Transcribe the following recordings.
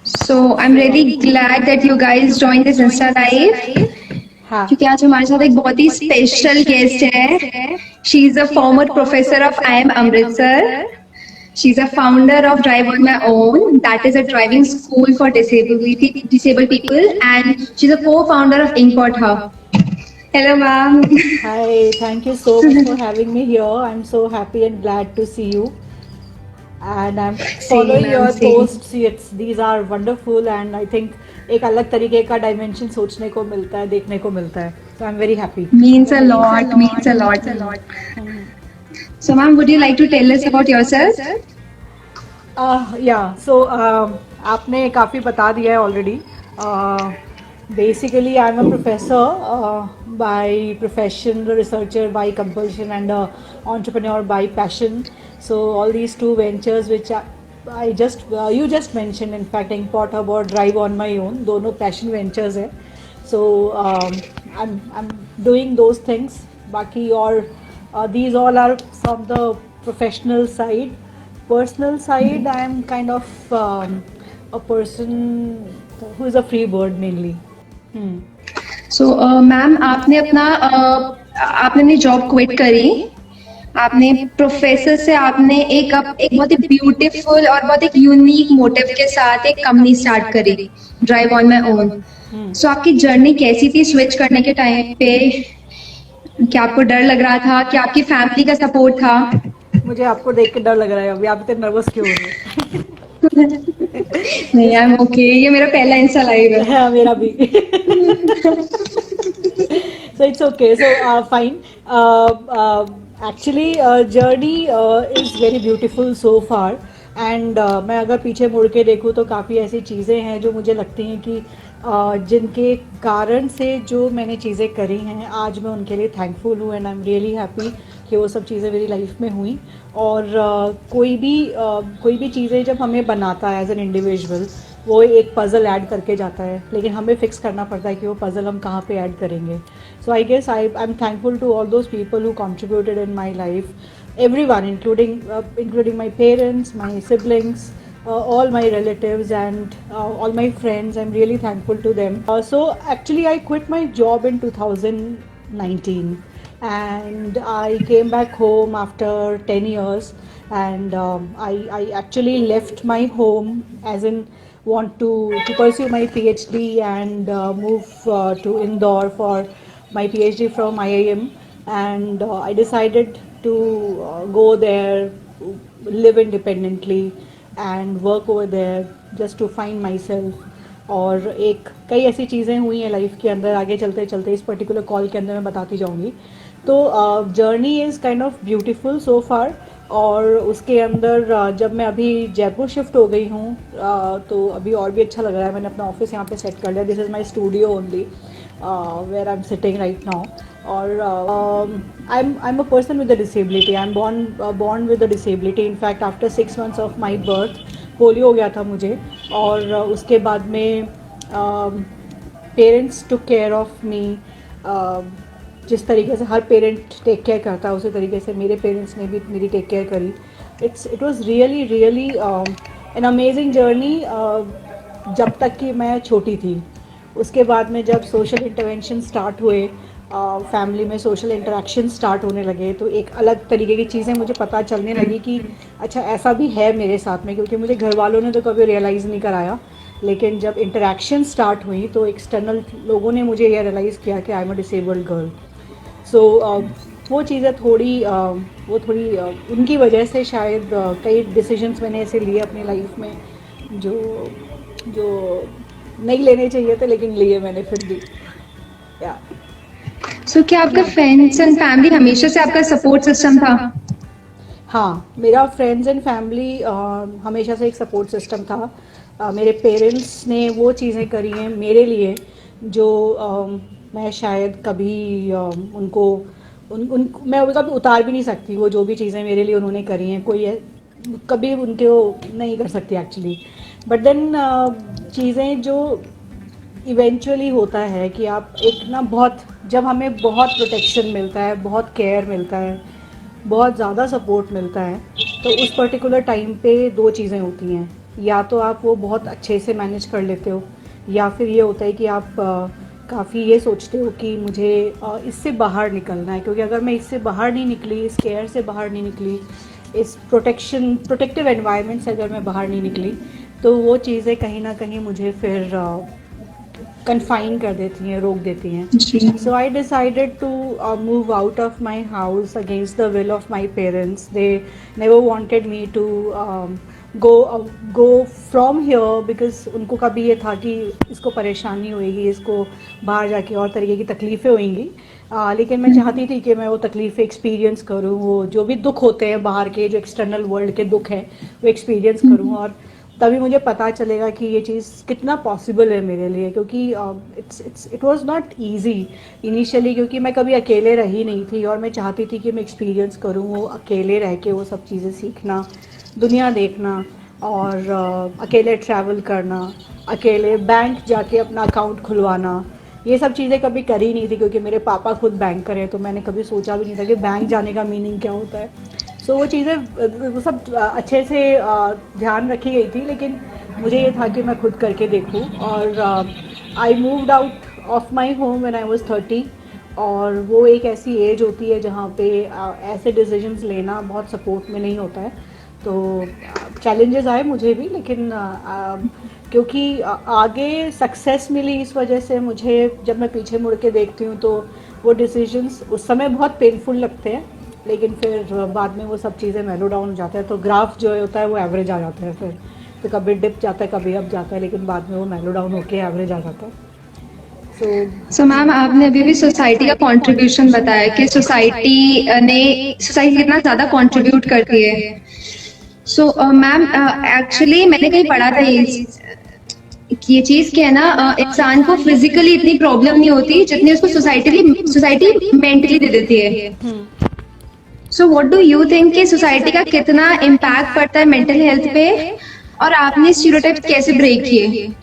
So I'm really glad that you guys joined this Insta Live हाँ क्योंकि आज हमारे साथ एक बहुत ही स्पेशल गेस्ट है. She is a former professor of IIM Amritsar. She's a founder of Drive on My Own, that is a driving school for disabled people, and she's a co-founder of Inkpot Hub. Hello, ma'am. Hi, thank you so much for having me here. I'm so happy and glad to see you. And I'm Same, following ma'am. your Same. posts. These are wonderful, and I think एक अलग तरीके का dimension सोचने को मिलता है, देखने को मिलता है. So I'm very happy. Means a lot. Means a lot. So, ma'am, would you like to tell us about yourself? Yeah, so आपने काफ़ी बता दिया है already. Basically, I'm a professor by profession, a researcher by compulsion, and a entrepreneur by passion. So all these two ventures, which I just you just mentioned, in fact, Inkpot Hub or Drive on My Own, दोनों passion ventures है. So I'm doing those things. बाकी और these all are from the professional side. Personal side, I am kind of a person who is a free bird mainly. Hmm. So ma'am आपने अपनी job quit करी. आपने professor से आपने एक बहुत ही ब्यूटीफुल और बहुत एक यूनिक मोटिव के साथ एक कंपनी स्टार्ट करी, ड्राइव ऑन माई ओन. सो आपकी जर्नी कैसी थी स्विच करने के टाइम पे? क्या आपको डर लग रहा था? क्या आपकी फैमिली का सपोर्ट था? मुझे आपको देख के डर लग रहा है अभी. आप इतने नर्वस क्यों हो रहे नहीं, आई एम ओके. ये मेरा पहला इंस्टा लाइव हो? है. हाँ, मेरा भी. So it's okay. So fine. Actually, journey is very beautiful so far. And मैं अगर पीछे मुड़ के देखूँ तो काफ़ी ऐसी चीज़ें हैं जो मुझे लगती हैं कि जिनके कारण से जो मैंने चीज़ें करी हैं आज मैं उनके लिए थैंकफुल हूँ. And I am really happy कि वो सब चीज़ें मेरी लाइफ में हुई. और कोई भी चीज़ें जब हमें बनाता है एज एन इंडिविजुअल, वो एक पज़ल ऐड करके जाता है, लेकिन हमें फिक्स करना पड़ता है कि वो पज़ल हम कहाँ पे ऐड करेंगे. So I guess I am thankful to all those people who contributed in my life. Everyone, including my parents, my siblings, all my relatives, and all my friends. I'm really thankful to them. So actually, I quit my job in 2019, and I came back home after 10 years. And I actually left my home, as in want to pursue my PhD and move to Indore for my PhD from IIM. And I decided to go there, live independently, and work over there just to find myself. और एक कई ऐसी चीज़ें हुई हैं life के अंदर, आगे चलते चलते इस पर्टिकुलर कॉल के अंदर मैं बताती जाऊंगी. तो journey is kind of beautiful so far. और उसके अंदर जब मैं अभी जयपुर शिफ्ट हो गई हूँ तो अभी और भी अच्छा लग रहा है. मैंने अपना ऑफिस यहाँ पे सेट कर लिया. This is my studio only where I'm sitting right now. Or I'm a person with a disability. I'm born with a disability. In fact, after 6 months of my birth, polio हो गया था मुझे. और उसके बाद में parents took care of me. जिस तरीके से हर पेरेंट टेक केयर करता है उसी तरीके से मेरे पेरेंट्स ने भी मेरी टेक केयर करी. It was really an amazing journey जब तक कि मैं छोटी थी. उसके बाद में जब सोशल इंटरवेंशन स्टार्ट हुए, फैमिली में सोशल इंटरेक्शन स्टार्ट होने लगे, तो एक अलग तरीके की चीज़ें मुझे पता चलने लगी कि अच्छा ऐसा भी है मेरे साथ में. क्योंकि मुझे घर वालों ने तो कभी रियलाइज़ नहीं कराया, लेकिन जब इंटरेक्शन स्टार्ट हुई तो एक्सटर्नल लोगों ने मुझे ये रियलाइज़ किया कि I am a disabled girl. So वो चीज़ें थोड़ी उनकी वजह से शायद कई डिसीजंस मैंने ऐसे लिए अपनी लाइफ में जो जो नहीं लेने चाहिए थे, लेकिन लिए मैंने फिर भी. या सो क्या आपका फ्रेंड्स एंड फैमिली हमेशा से आपका सपोर्ट सिस्टम था? हाँ, मेरा फ्रेंड्स एंड फैमिली हमेशा से एक सपोर्ट सिस्टम था. मेरे पेरेंट्स ने वो चीज़ें करी हैं मेरे लिए जो मैं शायद कभी उनको मैं कभी उतार भी नहीं सकती. वो जो भी चीज़ें मेरे लिए उन्होंने करी हैं कभी उनके वो नहीं कर सकती एक्चुअली. बट देन चीज़ें जो इवेंचुअली होता है कि आप एक ना बहुत जब हमें बहुत प्रोटेक्शन मिलता है, बहुत केयर मिलता है, बहुत ज़्यादा सपोर्ट मिलता है, तो उस पर्टिकुलर टाइम पे दो चीज़ें होती हैं. या तो आप वो बहुत अच्छे से मैनेज कर लेते हो, या फिर ये होता है कि आप काफ़ी ये सोचते हो कि मुझे इससे बाहर निकलना है, क्योंकि अगर मैं इससे बाहर नहीं निकली, इस केयर से बाहर नहीं निकली, इस प्रोटेक्टिव एनवायरनमेंट से अगर मैं बाहर नहीं निकली, तो वो चीज़ें कहीं ना कहीं मुझे फिर कन्फाइन कर देती हैं, रोक देती हैं. जी. So I decided to move out of my house against the will of my parents. They never wanted me to go go from here because उनको कभी ये था कि इसको परेशानी होएगी, इसको बाहर जाके और तरीके की तकलीफ़ें होंगी. लेकिन मैं चाहती थी कि मैं वो तकलीफ़ें एक्सपीरियंस करूँ, वो जो भी दुख होते हैं बाहर के, जो एक्सटर्नल वर्ल्ड के दुख हैं, वो एक्सपीरियंस करूँ, और तभी मुझे पता चलेगा कि ये चीज़ कितना पॉसिबल है मेरे लिए. क्योंकि it was not easy initially, क्योंकि मैं कभी अकेले रही नहीं थी और मैं चाहती थी कि मैं एक्सपीरियंस करूँ वो अकेले रह के, वो सब चीज़ें सीखना, दुनिया देखना, और अकेले ट्रैवल करना, अकेले बैंक जाके अपना अकाउंट खुलवाना. ये सब चीज़ें कभी करी नहीं थी, क्योंकि मेरे पापा खुद बैंकर हैं, तो मैंने कभी सोचा भी नहीं था कि बैंक जाने का मीनिंग क्या होता है. सो वो चीज़ें वो सब अच्छे से ध्यान रखी गई थी, लेकिन मुझे ये था कि मैं खुद करके देखूं. और I moved out of my home when I was 30. और वो एक ऐसी एज होती है जहाँ पे ऐसे डिसीजंस लेना बहुत सपोर्ट में नहीं होता है. तो चैलेंजेस आए मुझे भी, लेकिन क्योंकि आगे सक्सेस मिली, इस वजह से मुझे जब मैं पीछे मुड़ के देखती हूँ तो वो डिसीजंस उस समय बहुत पेनफुल लगते हैं, लेकिन फिर बाद में वो सब चीज़ें मेलो डाउन हो जाता है. तो ग्राफ जो होता है वो एवरेज आ जाता है फिर, तो कभी डिप जाता है, कभी अप जाता है, लेकिन बाद में वो मेलो डाउन होके एवरेज आ जाता है. सो मैम, आपने अभी भी सोसाइटी का कंट्रीब्यूशन बताया कि सोसाइटी कितना ज़्यादा कंट्रीब्यूट करती है. सो मैम, एक्चुअली मैंने कहीं पढ़ा था ये चीज कि है ना, इंसान को फिजिकली इतनी प्रॉब्लम नहीं होती जितनी उसको सोसाइटी मेंटली दे देती है. So what do you think कि सोसाइटी का कितना इम्पैक्ट पड़ता है मेंटल हेल्थ पे, और आपने स्टीरियोटाइप कैसे ब्रेक किए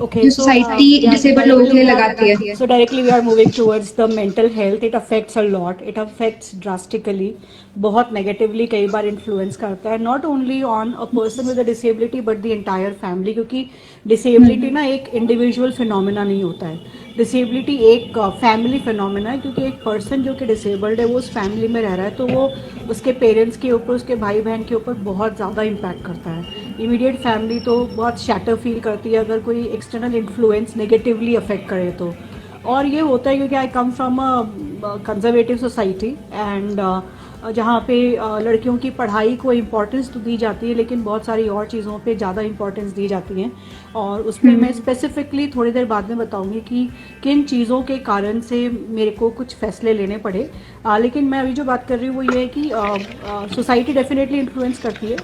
Okay, जो so सोसाइटी डिसेबल लोगों के लिए लगाती है? so directly we are moving towards the mental health. It affects a lot. It affects drastically. बहुत नेगेटिवली कई बार इन्फ्लुएंस करता है, not only on a person with a disability but the entire family. क्योंकि डिसेबिलिटी ना एक individual phenomena नहीं होता है, डिसेबिलिटी एक फैमिली फिनोमिना है. क्योंकि एक पर्सन जो कि डिसेबल्ड है वो उस फैमिली में रह रहा है, तो वो उसके पेरेंट्स के ऊपर, उसके भाई बहन के ऊपर बहुत ज़्यादा इम्पैक्ट करता है. इमीडिएट फैमिली तो बहुत शैटर फील करती है अगर कोई एक्सटर्नल इन्फ्लुएंस नेगेटिवली अफेक्ट करे तो. और ये होता है क्योंकि I come from a conservative society, and जहाँ पे लड़कियों की पढ़ाई को इम्पोर्टेंस तो दी जाती है, लेकिन बहुत सारी और चीज़ों पे ज़्यादा इम्पोर्टेंस दी जाती हैं. और उस पर मैं स्पेसिफिकली थोड़ी देर बाद में बताऊंगी कि किन चीज़ों के कारण से मेरे को कुछ फैसले लेने पड़े. लेकिन मैं अभी जो बात कर रही हूँ वो ये है कि सोसाइटी डेफिनेटली इन्फ्लुएंस करती है,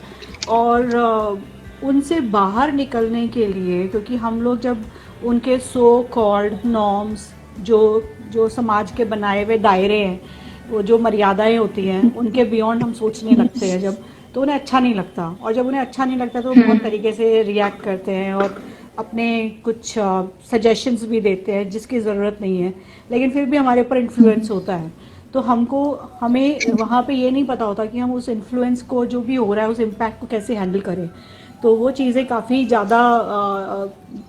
और उनसे बाहर निकलने के लिए, क्योंकि हम लोग जब उनके सो कॉल्ड नॉर्म्स, जो समाज के बनाए हुए दायरे हैं, वो जो मर्यादाएं होती हैं, उनके बियॉन्ड हम सोचने लगते हैं जब, तो उन्हें अच्छा नहीं लगता. और जब उन्हें अच्छा नहीं लगता तो वो बहुत तरीके से रिएक्ट करते हैं और अपने कुछ सजेशंस भी देते हैं जिसकी ज़रूरत नहीं है, लेकिन फिर भी हमारे ऊपर इन्फ्लुएंस होता है. तो हमें वहाँ पे ये नहीं पता होता कि हम उस इन्फ्लुएंस को, जो भी हो रहा है, उस इम्पैक्ट को कैसे हैंडल करें. तो वो चीज़ें काफ़ी ज़्यादा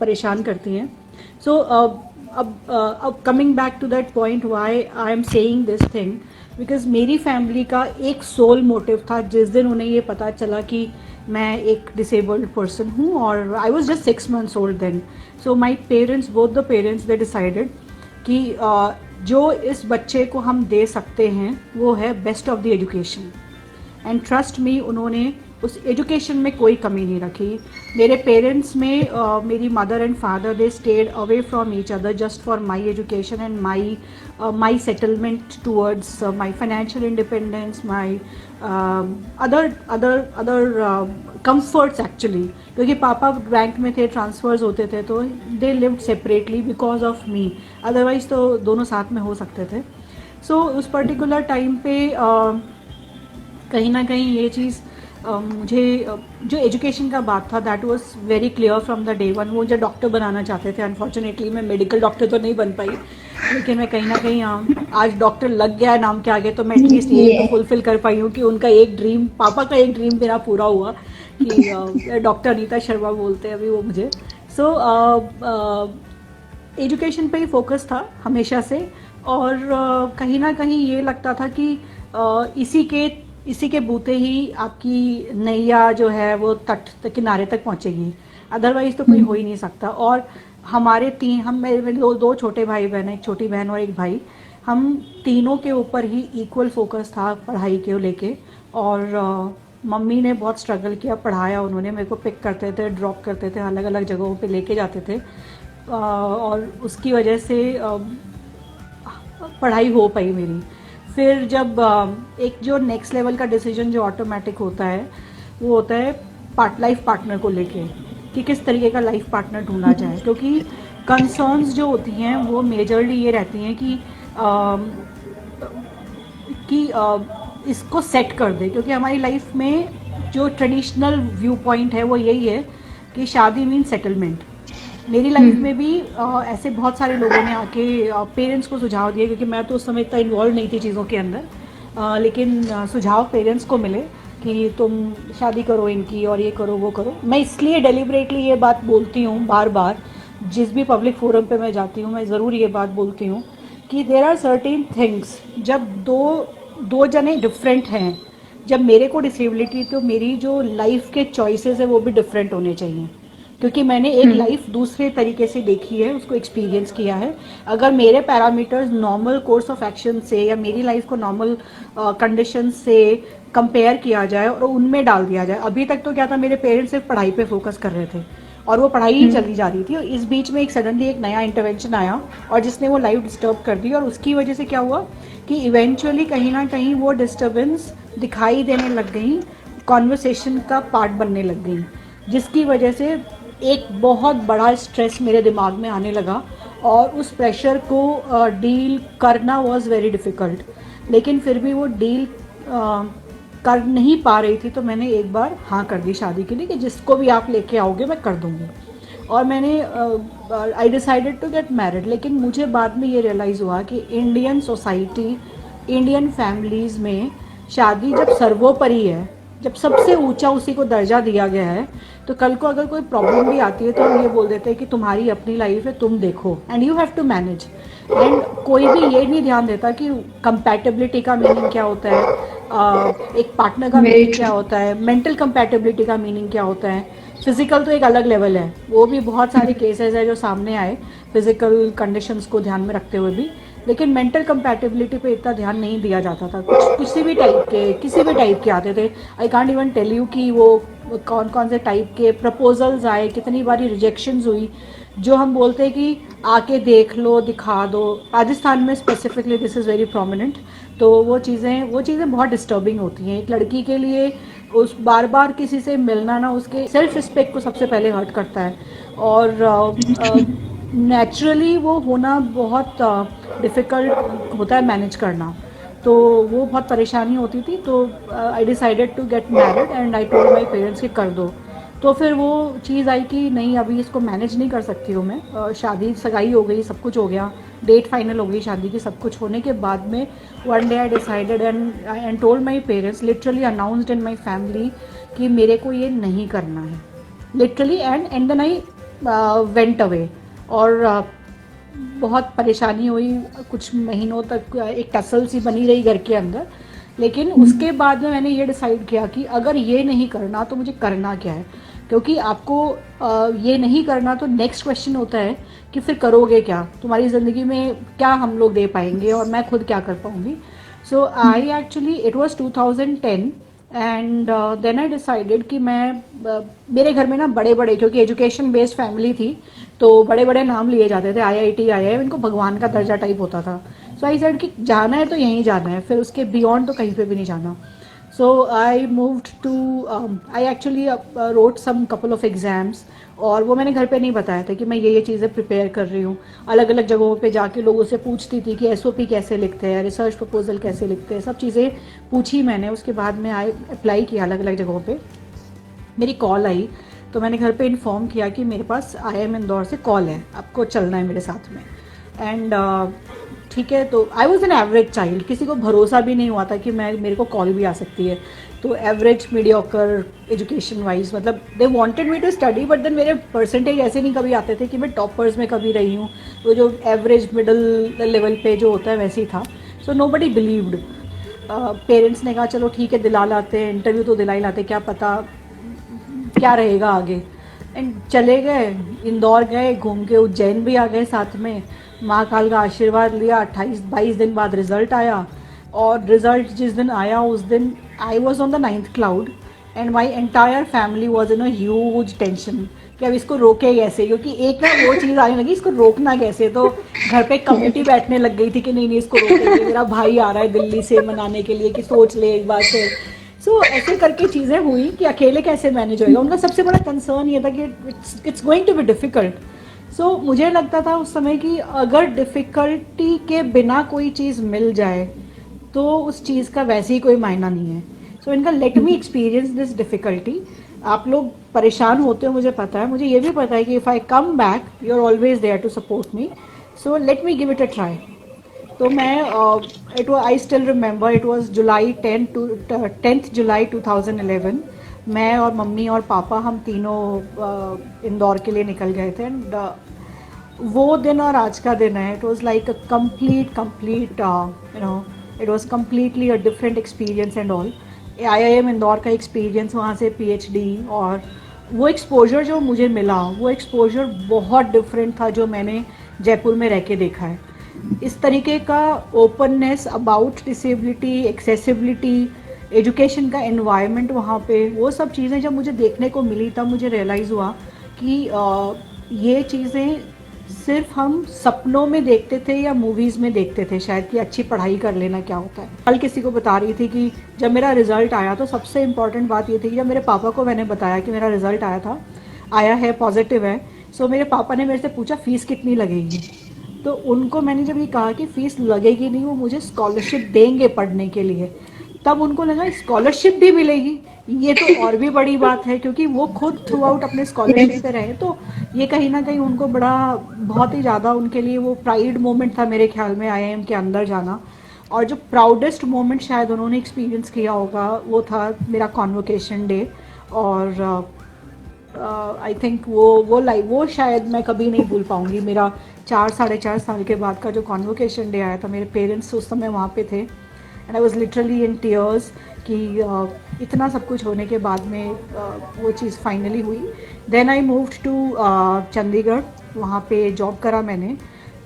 परेशान करती हैं. सो अब coming back to that point, why I am saying this thing, because मेरी फैमिली का एक सोल मोटिव था जिस दिन उन्हें ये पता चला कि मैं एक डिसेबल्ड पर्सन हूँ, और I was just 6 months old then. So my parents, both the parents, they decided कि जो इस बच्चे को हम दे सकते हैं वो है best of the education. And trust me, उन्होंने उस एजुकेशन में कोई कमी नहीं रखी. मेरे पेरेंट्स में मेरी mother and father, they stayed away from each other just for my education and my settlement towards my financial independence, my other comforts actually. क्योंकि पापा बैंक में थे, ट्रांसफ़र्स होते थे, तो they lived separately because of me, otherwise तो दोनों साथ में हो सकते थे. सो उस पर्टिकुलर टाइम पे कहीं ना कहीं ये चीज़ मुझे, जो एजुकेशन का बात था, that was very clear from the day one. वो मुझे डॉक्टर बनाना चाहते थे. अनफॉर्चुनेटली मैं मेडिकल डॉक्टर तो नहीं बन पाई, लेकिन मैं कहीं ना कहीं आज डॉक्टर लग गया है नाम के आगे, तो मैं एटलीस्ट ये तो फुलफिल कर पाई हूँ कि उनका एक ड्रीम, पापा का एक ड्रीम मेरा पूरा हुआ कि डॉक्टर अनीता शर्मा बोलते हैं अभी वो मुझे। सो एजुकेशन पे ही फोकस था हमेशा से, और कहीं ना कहीं ये लगता था कि इसी के बूते ही आपकी नैया जो है वो तट तक किनारे तक पहुंचेगी, अदरवाइज तो कोई हो ही नहीं सकता। और हमारे तीन हम मेरे दो छोटे भाई बहन हैं, एक छोटी बहन और एक भाई, हम तीनों के ऊपर ही इक्वल फोकस था पढ़ाई के लेके। और मम्मी ने बहुत स्ट्रगल किया, पढ़ाया उन्होंने, मेरे को पिक करते थे, ड्रॉप करते थे, अलग अलग जगहों पे लेके जाते थे, और उसकी वजह से पढ़ाई हो पाई मेरी। फिर जब एक जो नेक्स्ट लेवल का डिसीजन जो ऑटोमेटिक होता है वो होता है लाइफ पार्टनर को लेके, कि किस तरीके का लाइफ पार्टनर ढूंढा जाए, क्योंकि कंसर्न्स जो होती हैं वो मेजरली ये रहती हैं कि इसको सेट कर दे, क्योंकि हमारी लाइफ में जो ट्रेडिशनल व्यू पॉइंट है वो यही है कि शादी मीन सेटलमेंट। मेरी लाइफ में भी ऐसे बहुत सारे लोगों ने आके पेरेंट्स को सुझाव दिए, क्योंकि मैं तो उस समय इतना इन्वॉल्व नहीं थी चीज़ों के अंदर, लेकिन सुझाव पेरेंट्स को मिले कि तुम शादी करो इनकी और ये करो वो करो। मैं इसलिए डेलिबरेटली ये बात बोलती हूँ बार बार, जिस भी पब्लिक फोरम पे मैं जाती हूँ मैं ज़रूर ये बात बोलती हूँ कि देर आर सर्टेन थिंग्स, जब दो जने डिफरेंट हैं, जब मेरे को डिसेबिलिटी, तो मेरी जो लाइफ के चॉइसेस है वो भी डिफरेंट होने चाहिए, क्योंकि मैंने एक लाइफ दूसरे तरीके से देखी है, उसको एक्सपीरियंस किया है। अगर मेरे parameters normal course of action से या मेरी लाइफ को नॉर्मल कंडीशन से कंपेयर किया जाए और उनमें डाल दिया जाए, अभी तक तो क्या था, मेरे पेरेंट्स सिर्फ पढ़ाई पे फोकस कर रहे थे और वो पढ़ाई ही चली जा रही थी, और इस बीच में एक सडनली एक नया इंटरवेंशन आया और जिसने वो लाइफ डिस्टर्ब कर दी, और उसकी वजह से क्या हुआ कि इवेंचुअली कहीं ना कहीं वो डिस्टर्बेंस दिखाई देने लग गई, कॉन्वर्सेशन का पार्ट बनने लग गई, जिसकी वजह से एक बहुत बड़ा स्ट्रेस मेरे दिमाग में आने लगा, और उस प्रेशर को डील करना वाज वेरी डिफ़िकल्ट। लेकिन फिर भी वो डील कर नहीं पा रही थी, तो मैंने एक बार हाँ कर दी शादी के लिए कि जिसको भी आप लेके आओगे मैं कर दूँगी, और मैंने I decided to get married. लेकिन मुझे बाद में ये रियलाइज़ हुआ कि इंडियन सोसाइटी, इंडियन फैमिलीज़ में शादी जब सर्वोपरि है, जब सबसे ऊंचा उसी को दर्जा दिया गया है, तो कल को अगर कोई प्रॉब्लम भी आती है तो हम ये बोल देते हैं कि तुम्हारी अपनी लाइफ है, तुम देखो and you have to manage. And कोई भी ये नहीं ध्यान देता कि कंपैटिबिलिटी का मीनिंग क्या होता है, एक पार्टनर का मीनिंग क्या होता है, मेंटल कंपैटिबिलिटी का मीनिंग क्या होता है। फिजिकल तो एक अलग लेवल है, वो भी बहुत सारे केसेस है जो सामने आए फिजिकल कंडीशंस को ध्यान में रखते हुए भी, लेकिन मेंटल कंपैटिबिलिटी पे इतना ध्यान नहीं दिया जाता था। किसी भी टाइप के आते थे। I can't even tell you कि वो कौन कौन से टाइप के प्रपोजल्स आए, कितनी बारी रिजेक्शंस हुई, जो हम बोलते हैं कि आके देख लो, दिखा दो। राजस्थान में specifically this is very prominent. तो वो चीज़ें बहुत डिस्टर्बिंग होती हैं एक लड़की के लिए। उस बार बार किसी से मिलना ना उसके सेल्फ रिस्पेक्ट को सबसे पहले हर्ट करता है, और नेचुरली वो होना बहुत डिफ़िकल्ट होता है मैनेज करना, तो वो बहुत परेशानी होती थी। तो I decided to get married and I told my parents कि कर दो। तो फिर वो चीज़ आई कि नहीं, अभी इसको मैनेज नहीं कर सकती हूँ मैं। शादी सगाई हो गई, सब कुछ हो गया, डेट फाइनल हो गई शादी की, सब कुछ होने के बाद में one day I decided and told my parents, literally announced in my family कि मेरे को ये नहीं करना है, literally. And then I went away, और बहुत परेशानी हुई, कुछ महीनों तक एक टसल सी बनी रही घर के अंदर। लेकिन उसके बाद में मैंने ये डिसाइड किया कि अगर ये नहीं करना तो मुझे करना क्या है, क्योंकि आपको ये नहीं करना तो नेक्स्ट क्वेश्चन होता है कि फिर करोगे क्या, तुम्हारी ज़िंदगी में क्या हम लोग दे पाएंगे और मैं खुद क्या कर पाऊँगी। So I actually it was 2010 and then I decided कि मैं मेरे घर में ना बड़े बड़े, क्योंकि एजुकेशन बेस्ड फैमिली थी, तो बड़े बड़े नाम लिए जाते थे, IIT IIM, इनको भगवान का दर्जा टाइप होता था। सो आई सेड कि जाना है तो यहीं जाना है, फिर उसके बियॉन्ड तो कहीं पे भी नहीं जाना। So I moved to, I actually wrote some couple of exams, और वो मैंने घर पे नहीं बताया था कि मैं ये चीज़ें प्रिपेयर कर रही हूँ। अलग अलग जगहों पे जाके लोगों से पूछती थी कि SOP कैसे लिखते हैं, रिसर्च प्रपोजल कैसे लिखते हैं, सब चीज़ें पूछी मैंने। उसके बाद में आई अप्लाई किया अलग अलग जगहों पे। मेरी कॉल आई तो मैंने घर पे इन्फॉर्म किया कि मेरे पास IIM इंदौर से कॉल है, आपको चलना है मेरे साथ में। एंड ठीक है, तो I was an average child, किसी को भरोसा भी नहीं हुआ था कि मैं मेरे को कॉल भी आ सकती है। तो एवरेज मीडियोकर एजुकेशन वाइज, मतलब they wanted me to study, but then मेरे परसेंटेज ऐसे नहीं कभी आते थे कि मैं टॉपर्स में कभी रही हूँ। वो जो एवरेज मिडल लेवल पे जो होता है वैसे ही था। सो नो बडी बिलीव्ड। पेरेंट्स ने कहा चलो ठीक है, दिला लाते हैं, इंटरव्यू तो दिला ही लाते, क्या पता क्या रहेगा आगे। एंड चले गए, इंदौर गए, घूम के उज्जैन भी आ गए साथ में, महाकाल का आशीर्वाद लिया। 28-22 दिन बाद रिजल्ट आया, और रिजल्ट जिस दिन आया उस दिन I was on the 9th cloud, and my entire family was in a huge tension कि अब इसको रोके कैसे, क्योंकि एक ना वो चीज़ आने लगी, इसको रोकना कैसे। तो घर पे कमेटी बैठने लग गई थी कि नहीं नहीं इसको रोकेंगे, मेरा भाई आ रहा है दिल्ली से मनाने के लिए कि सोच ले एक बार से। सो ऐसे करके चीज़ें हुई कि अकेले कैसे मैनेज होएगा। उनका सबसे बड़ा कंसर्न ये था कि it's going to be difficult. So मुझे लगता था उस समय कि अगर डिफ़िकल्टी के बिना कोई चीज़ मिल जाए तो उस चीज़ का वैसे ही कोई मायना नहीं है। सो इनका let me experience this difficulty. आप लोग परेशान होते हो मुझे पता है, मुझे ये भी पता है कि if I come back you are always there to support me, so let me give it a try. तो मैं it was I still remember it was July 10th July 2011। मैं और मम्मी और पापा हम तीनों इंदौर के लिए निकल गए थे। एंड वो दिन और आज का दिन है, it was like a complete you know, it was completely a different experience and all. IIM Indore का एक्सपीरियंस, वहाँ से PhD, और वो एक्सपोजर जो मुझे मिला वो एक्सपोजर बहुत डिफरेंट था जो मैंने जयपुर में रह के देखा है। इस तरीके का openness about disability, accessibility, education का एनवायरनमेंट वहाँ पे, वो सब चीज़ें जब मुझे देखने को मिली तब मुझे रियलाइज़ हुआ कि ये चीज़ें सिर्फ हम सपनों में देखते थे या मूवीज़ में देखते थे शायद, कि अच्छी पढ़ाई कर लेना क्या होता है। कल किसी को बता रही थी कि जब मेरा रिज़ल्ट आया तो सबसे इम्पॉर्टेंट बात ये थी कि जब मेरे पापा को मैंने बताया कि मेरा रिज़ल्ट आया है पॉजिटिव है, सो मेरे पापा ने मेरे से पूछा फ़ीस कितनी लगेगी। तो उनको मैंने जब ये कहा कि फ़ीस लगेगी नहीं, वो मुझे स्कॉलरशिप देंगे पढ़ने के लिए, तब उनको लगा स्कॉलरशिप भी मिलेगी, ये तो और भी बड़ी बात है, क्योंकि वो खुद थ्रू आउट अपने स्कॉलरशिप पे रहे। तो ये कहीं ना कहीं उनको बड़ा, बहुत ही ज़्यादा उनके लिए वो प्राइड मोमेंट था मेरे ख्याल में IIM के अंदर जाना। और जो प्राउडेस्ट मोमेंट शायद उन्होंने एक्सपीरियंस किया होगा वो था मेरा कॉन्वोकेशन डे। और आई थिंक वो शायद मैं कभी नहीं भूल पाऊँगी। मेरा 4-4.5 साल के बाद का जो कॉन्वोकेशन डे आया था, मेरे पेरेंट्स उस समय वहाँ पे थे, and I was literally in tears कि इतना सब कुछ होने के बाद में वो चीज़ फाइनली हुई। Then I moved to Chandigarh, वहाँ पे जॉब करा मैंने।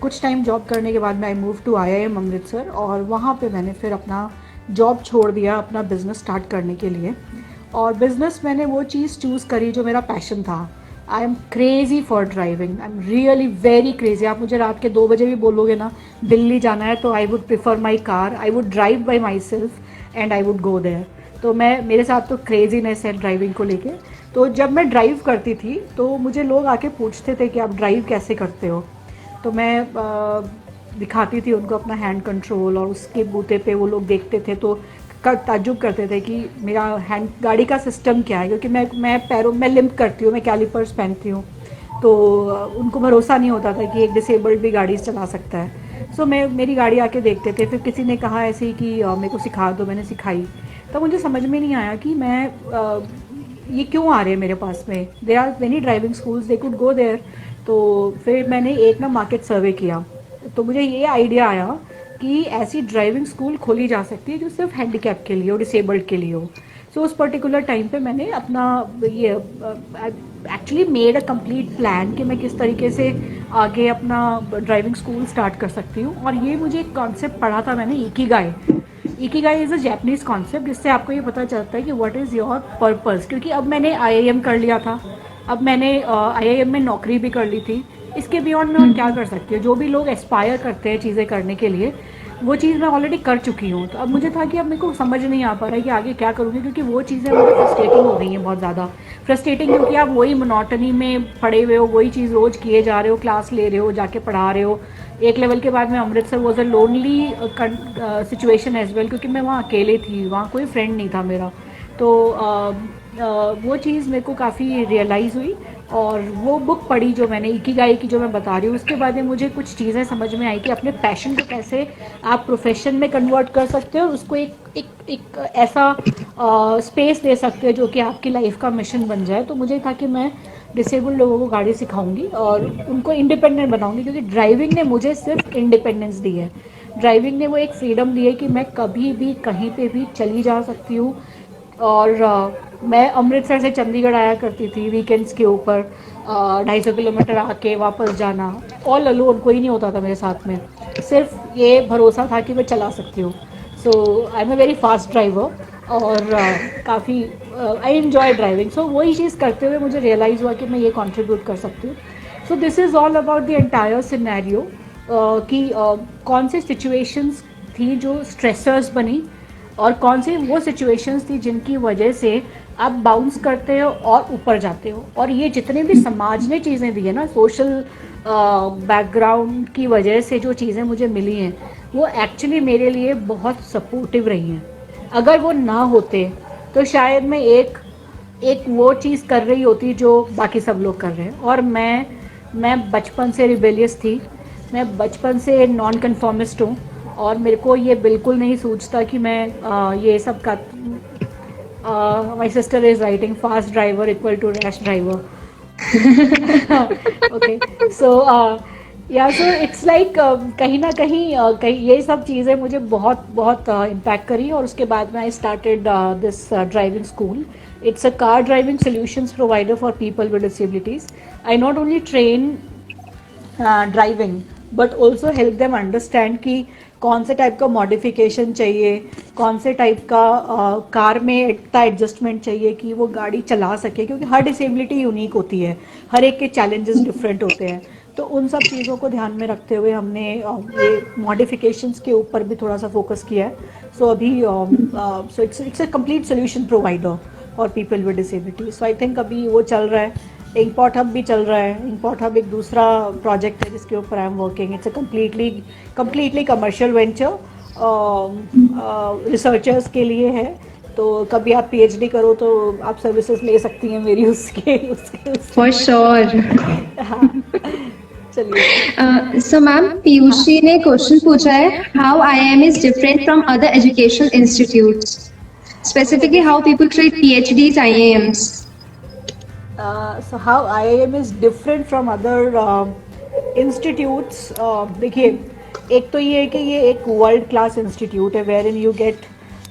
कुछ टाइम जॉब करने के बाद में I move to IIM Amritsar, और वहाँ पे मैंने फिर अपना जॉब छोड़ दिया अपना बिज़नेस स्टार्ट करने के लिए। और बिज़नेस मैंने वो चीज़ चूज़ करी जो मेरा पैशन था। I am crazy for driving, I am really very crazy. आप मुझे रात के 2 बजे भी बोलोगे ना दिल्ली जाना है, तो I would prefer my car, I would drive by myself and I would go there. तो मेरे साथ तो क्रेज़ीनेस है ड्राइविंग को लेके। तो जब मैं ड्राइव करती थी तो मुझे लोग आके पूछते थे कि आप ड्राइव कैसे करते हो। तो मैं दिखाती थी उनको अपना हैंड कंट्रोल, और उसके बूते पे वो लोग देखते थे तो ताज्जुब करते थे कि मेरा हैंड गाड़ी का सिस्टम क्या है, क्योंकि मैं पैरों में लिम्प करती हूँ, मैं कैलिपर्स पहनती हूँ। तो उनको भरोसा नहीं होता था कि एक डिसेबल्ड भी गाड़ी चला सकता है। सो मेरी गाड़ी आके देखते थे। फिर किसी ने कहा ऐसे ही कि मेरे को सिखा दो, मैंने सिखाई। तो मुझे समझ में नहीं आया कि मैं ये क्यों आ रहे हैं मेरे पास में, there are many driving schools, they could go there. तो फिर मैंने एक ना मार्केट सर्वे किया, तो मुझे ये आइडिया आया कि ऐसी ड्राइविंग स्कूल खोली जा सकती है जो सिर्फ हैंडीकैप के लिए हो, डिसेबल्ड के लिए हो। सो उस पर्टिकुलर टाइम पे मैंने अपना ये actually made a complete plan कि मैं किस तरीके से आगे अपना ड्राइविंग स्कूल स्टार्ट कर सकती हूँ। और ये मुझे एक कॉन्सेप्ट पढ़ा था मैंने, Ikigai. Ikigai is a Japanese concept, जिससे आपको ये पता चलता है कि व्हाट इज़ योर पर्पस। क्योंकि अब मैंने IIM कर लिया था, अब मैंने IIM में नौकरी भी कर ली थी, इसके बियॉन्ड मैं और क्या कर सकती हूँ। जो भी लोग एस्पायर करते हैं चीज़ें करने के लिए, वो चीज़ मैं ऑलरेडी कर चुकी हूँ। तो अब मुझे था कि अब मेरे को समझ नहीं आ पा रहा है कि आगे क्या करूँगी, क्योंकि वो चीज़ें मुझे फ्रस्ट्रेटिंग हो गई हैं, बहुत ज़्यादा फ्रस्ट्रेटिंग। क्योंकि आप वही मोनोटनी में पड़े हुए हो, वही चीज़ रोज़ किए जा रहे हो, क्लास ले रहे हो, जाके पढ़ा रहे हो। एक लेवल के बाद में Amritsar was a lonely situation as well, क्योंकि मैं वहाँ अकेले थी, वहाँ कोई फ्रेंड नहीं था मेरा। तो वो चीज़ मेरे को काफ़ी रियलाइज़ हुई, और वो बुक पढ़ी जो मैंने इकिगाई की, जो मैं बता रही हूँ, उसके बाद में मुझे कुछ चीज़ें समझ में आई कि अपने पैशन को कैसे आप प्रोफेशन में कन्वर्ट कर सकते हो, और उसको एक ऐसा स्पेस दे सकते हो जो कि आपकी लाइफ का मिशन बन जाए। तो मुझे था कि मैं डिसेबल्ड लोगों को गाड़ी सिखाऊंगी और उनको इंडिपेंडेंट बनाऊंगी, क्योंकि ड्राइविंग ने मुझे सिर्फ इंडिपेंडेंस दी है। ड्राइविंग ने वो एक फ्रीडम दी है कि मैं कभी भी कहीं पे भी चली जा सकती हूँ। और मैं अमृतसर से चंडीगढ़ आया करती थी वीकेंड्स के ऊपर, 250 किलोमीटर आके वापस जाना, ऑल अलोन, कोई नहीं होता था मेरे साथ में, सिर्फ ये भरोसा था कि मैं चला सकती हूँ। So I am a very fast driver, और काफ़ी आई एन्जॉय ड्राइविंग। सो वही चीज़ करते हुए मुझे रियलाइज़ हुआ कि मैं ये कंट्रीब्यूट कर सकती हूँ। So this is all about the entire scenario, कि कौन से सिचुएशंस थी जो स्ट्रेसर्स बनी, और कौन सी वो सिचुएशंस थी जिनकी वजह से आप बाउंस करते हो और ऊपर जाते हो। और ये जितने भी समाज ने चीज़ें दी है ना, सोशल बैकग्राउंड की वजह से जो चीज़ें मुझे मिली हैं, वो एक्चुअली मेरे लिए बहुत सपोर्टिव रही हैं। अगर वो ना होते तो शायद मैं एक एक वो चीज़ कर रही होती जो बाकी सब लोग कर रहे हैं। और मैं बचपन से रिबेलियस थी, मैं बचपन से नॉन कन्फॉर्मिस्ट हूँ, और मेरे को ये बिल्कुल नहीं सूझता कि मैं ये सब का, my sister is writing fast driver equal to rash driver. Okay, so yeah so it's like कहीं ना कहीं कहीं ये सब चीज़ें मुझे बहुत बहुत इम्पैक्ट करी। और उसके बाद में I started this driving school. It's a car driving solutions provider for people with disabilities. I not only train driving but also help them understand कि कौन से टाइप का मॉडिफिकेशन चाहिए, कौन से टाइप का कार में इतना एडजस्टमेंट चाहिए कि वो गाड़ी चला सके, क्योंकि हर डिसेबिलिटी यूनिक होती है, हर एक के चैलेंजेस डिफरेंट होते हैं। तो उन सब चीज़ों को ध्यान में रखते हुए हमने ये मॉडिफिकेशंस के ऊपर भी थोड़ा सा फोकस किया है। सो अभी so it's a complete solution provider for people with disability. So I think अभी वो चल रहा है, इंकपॉट हब भी चल रहा है। इंकपॉट हब एक दूसरा प्रोजेक्ट है जिसके ऊपर I am working. It's a completely commercial venture, researchers के लिए है। तो कभी आप पीएचडी करो तो आप सर्विसेज ले सकती हैं मेरी उसके उसके, उसके फॉर श्योर। हाँ, चलिए। सो मैम, पीयूषी ने क्वेश्चन पूछा है, how IIM is different from other educational institutes, specifically how people treat PhDs IIMs. So how IIM is different from other institutes? देखिए, एक तो ये है कि ये एक वर्ल्ड क्लास इंस्टीट्यूट है where in you get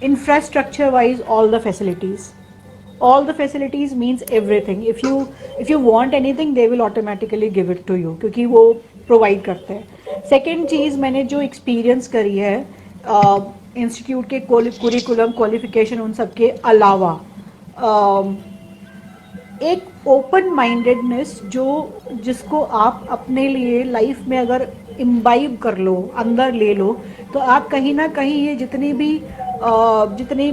infrastructure wise all the facilities. All the facilities means everything. If you want anything they will automatically give it to you, क्योंकि वो प्रोवाइड करते हैं। सेकेंड चीज़, मैंने जो एक्सपीरियंस करी है institute के कुरिकुलम क्वालिफिकेशन उन सब के अलावा, एक ओपन माइंडेडनेस जिसको आप अपने लिए लाइफ में अगर इम्बाइब कर लो, अंदर ले लो, तो आप कहीं ना कहीं ये जितने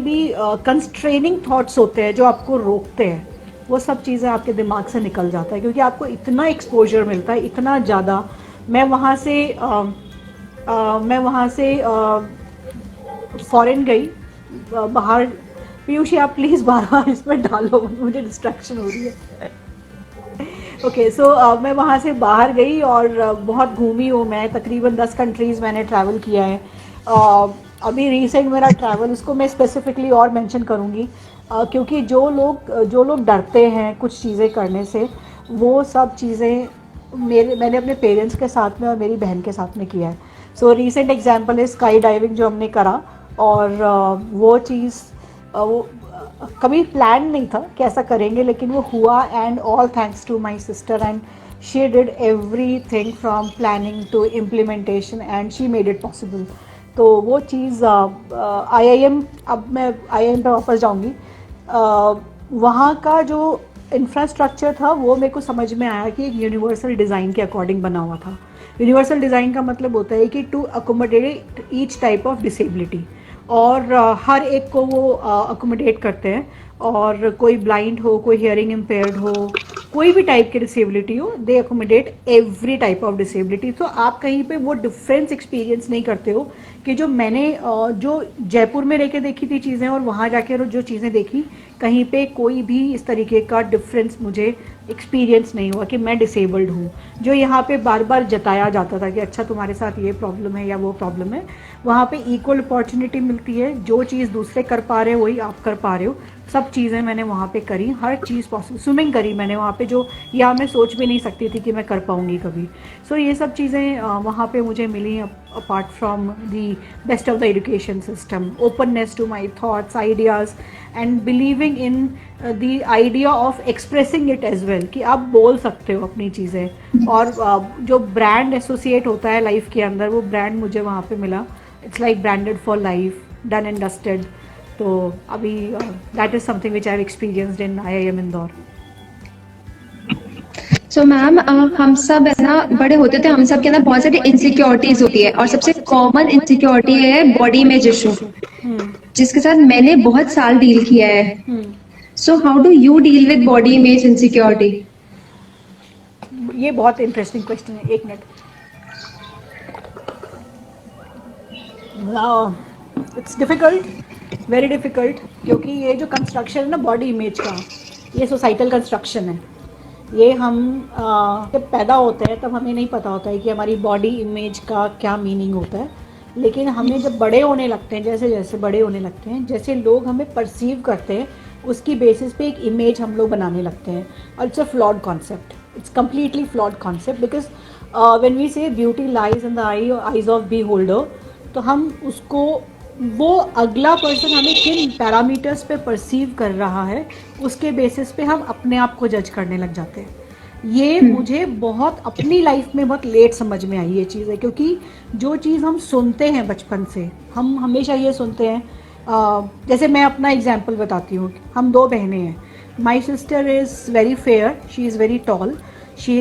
भी कंस्ट्रेनिंग थॉट्स होते हैं जो आपको रोकते हैं, वो सब चीज़ें आपके दिमाग से निकल जाता है, क्योंकि आपको इतना एक्सपोजर मिलता है, इतना ज़्यादा। मैं वहाँ से फॉरेन गई, बाहर। पीयूषी आप प्लीज़ बार इसमें डालो, मुझे डिस्ट्रैक्शन हो रही है। ओके, सो मैं वहाँ से बाहर गई और बहुत घूमी हूँ मैं, तकरीबन 10 कंट्रीज़ मैंने ट्रैवल किया है। अभी रिसेंट मेरा ट्रैवल, उसको मैं स्पेसिफिकली और मेंशन करूँगी, क्योंकि जो लोग डरते हैं कुछ चीज़ें करने से, वो सब चीज़ें मैंने अपने पेरेंट्स के साथ में और मेरी बहन के साथ में किया है। सो रिसेंट एग्जांपल है स्काई डाइविंग जो हमने करा, और वो चीज़ वो कभी प्लान नहीं था कि ऐसा करेंगे, लेकिन वो हुआ, and all thanks to my sister, and she did everything from planning to implementation, and she made it possible. तो वो चीज़ आईआईएम, अब मैं आईआईएम पे वापस जाऊंगी, वहाँ का जो इंफ्रास्ट्रक्चर था वो मेरे को समझ में आया कि एक यूनिवर्सल डिज़ाइन के अकॉर्डिंग बना हुआ था। यूनिवर्सल डिज़ाइन का मतलब होता है कि to accommodate each type of disability, और हर एक को वो अकोमोडेट करते हैं, और कोई ब्लाइंड हो, कोई हियरिंग इम्पेयर्ड हो, कोई भी टाइप की डिसेबिलिटी हो, they accommodate every type of disability. तो आप कहीं पे वो डिफरेंस एक्सपीरियंस नहीं करते हो कि जो मैंने जो जयपुर में रह के देखी थी चीज़ें और वहाँ जाके जो चीज़ें देखी, कहीं पे कोई भी इस तरीके का डिफरेंस मुझे एक्सपीरियंस नहीं हुआ कि मैं डिसेबल्ड हूँ। जो यहाँ पे बार बार जताया जाता था कि अच्छा तुम्हारे साथ ये प्रॉब्लम है या वो प्रॉब्लम है, वहाँ पे इक्वल अपॉर्चुनिटी मिलती है। जो चीज़ दूसरे कर पा रहे हो वही आप कर पा रहे हो। सब चीज़ें मैंने वहाँ पे करी, हर चीज़ पॉसिबल। स्विमिंग करी मैंने वहाँ पे, जो या मैं सोच भी नहीं सकती थी कि मैं कर पाऊँगी कभी। सो ये सब चीज़ें वहाँ पे मुझे मिली, apart from the best of the education system, openness to my thoughts, ideas, and believing in the idea of expressing it as well, कि आप बोल सकते हो अपनी चीज़ें। और जो ब्रांड एसोसिएट होता है लाइफ के अंदर, वो ब्रांड मुझे वहाँ पे मिला। It's like branded for life, done and dusted. तो अभी that is something which I have experienced in IIM Indore. So ma'am, हम सब है ना, बड़े होते थे, हम सब के अंदर बहुत सारी इनसिक्योरिटीज होती है, और सबसे कॉमन इनसिक्योरिटी है बॉडी इमेज इशू, जिसके साथ मैंने बहुत साल डील किया है। So how do you deal with body image insecurity? ये बहुत इंटरेस्टिंग क्वेश्चन है, एक minute. It's difficult, very difficult, क्योंकि ये जो कंस्ट्रक्शन है ना बॉडी इमेज का, ये सोसाइटल कंस्ट्रक्शन है। ये हम जब पैदा होते हैं तब हमें नहीं पता होता है कि हमारी बॉडी इमेज का क्या मीनिंग होता है। लेकिन हमें जब बड़े होने लगते हैं, जैसे जैसे बड़े होने लगते हैं, जैसे लोग हमें परसीव करते हैं, उसकी बेसिस पे एक इमेज हम लोग बनाने लगते हैं। और it's a flawed concept, it's completely flawed concept, because when we say beauty lies in the eyes of beholder, तो हम उसको, वो अगला पर्सन हमें किन पैरामीटर्स पे परसीव कर रहा है, उसके बेसिस पे हम अपने आप को जज करने लग जाते हैं। ये मुझे बहुत अपनी लाइफ में बहुत लेट समझ में आई ये चीज़ है, क्योंकि जो चीज़ हम सुनते हैं बचपन से, हम हमेशा ये सुनते हैं। जैसे मैं अपना एग्जाम्पल बताती हूँ, हम दो बहनें हैं। माई sister is very fair, she is very tall, she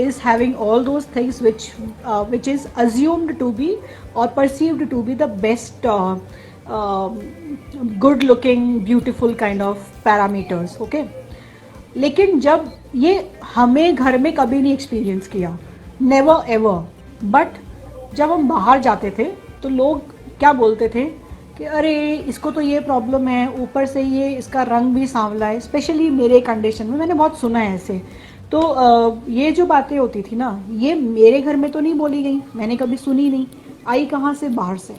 is having all those things which is assumed to be or perceived to be the best good looking beautiful kind of parameters, okay? लेकिन जब ये हमें घर में कभी नहीं experience किया, never ever, but जब हम बाहर जाते थे तो लोग क्या बोलते थे कि अरे इसको तो ये प्रॉब्लम है, ऊपर से ये इसका रंग भी सांवला है। स्पेशली मेरे कंडीशन में मैंने बहुत सुना है ऐसे। तो ये जो बातें होती थी ना, ये मेरे घर में तो नहीं बोली गई, मैंने कभी सुनी नहीं, आई कहाँ से? बाहर से।